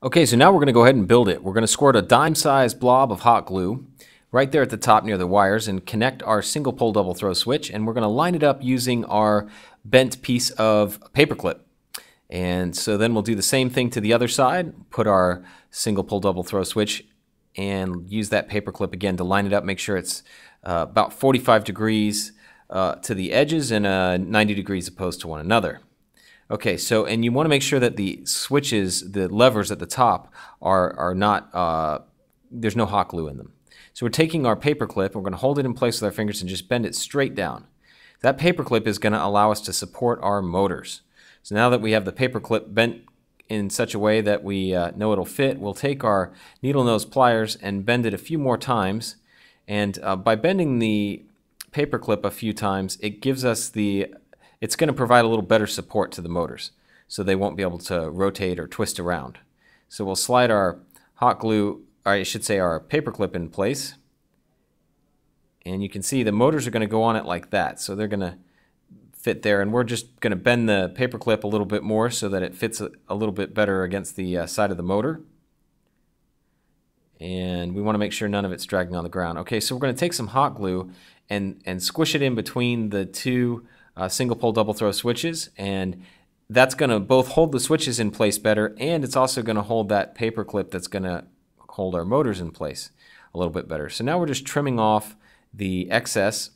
Okay, so now we're going to go ahead and build it. We're going to squirt a dime-sized blob of hot glue right there at the top near the wires and connect our single pole double throw switch, and we're going to line it up using our bent piece of paperclip. And so then we'll do the same thing to the other side, put our single pole double throw switch and use that paperclip again to line it up, make sure it's about 45 degrees to the edges and 90 degrees opposed to one another. Okay, so, and you want to make sure that the switches, the levers at the top, are not, there's no hot glue in them. So we're taking our paper clip, and we're going to hold it in place with our fingers and just bend it straight down. That paper clip is going to allow us to support our motors. So now that we have the paper clip bent in such a way that we know it'll fit, we'll take our needle nose pliers and bend it a few more times. And by bending the paper clip a few times, it gives us it's going to provide a little better support to the motors, so they won't be able to rotate or twist around. So we'll slide our hot glue, or I should say our paper clip in place, and you can see the motors are going to go on it like that. So they're going to fit there, and we're just going to bend the paper clip a little bit more so that it fits a little bit better against the side of the motor. And we want to make sure none of it's dragging on the ground. Okay, so we're going to take some hot glue and squish it in between the two single pole double throw switches, and that's going to both hold the switches in place better, and it's also going to hold that paper clip that's going to hold our motors in place a little bit better. So now we're just trimming off the excess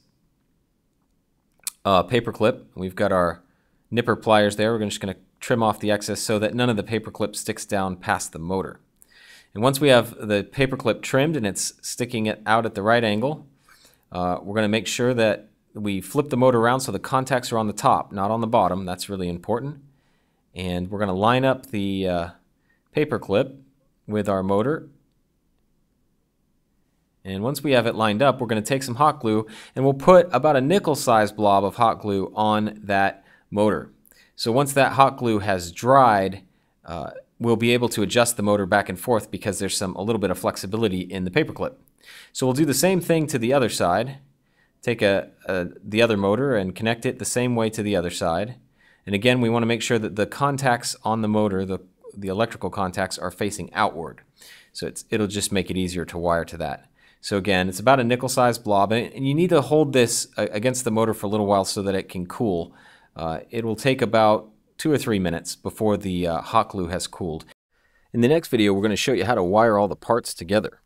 paper clip. We've got our nipper pliers there. We're just going to trim off the excess so that none of the paper clip sticks down past the motor. And once we have the paper clip trimmed and it's sticking it out at the right angle, we're going to make sure that we flip the motor around so the contacts are on the top, not on the bottom. That's really important. And we're going to line up the paper clip with our motor. And once we have it lined up, we're going to take some hot glue and we'll put about a nickel-sized blob of hot glue on that motor. So once that hot glue has dried, we'll be able to adjust the motor back and forth because there's a little bit of flexibility in the paper clip. So we'll do the same thing to the other side. Take the other motor and connect it the same way to the other side. And again, we want to make sure that the contacts on the motor, the electrical contacts, are facing outward. So it'll just make it easier to wire to that. So again, it's about a nickel-sized blob, and you need to hold this against the motor for a little while so that it can cool. It will take about 2 or 3 minutes before the hot glue has cooled. In the next video, we're going to show you how to wire all the parts together.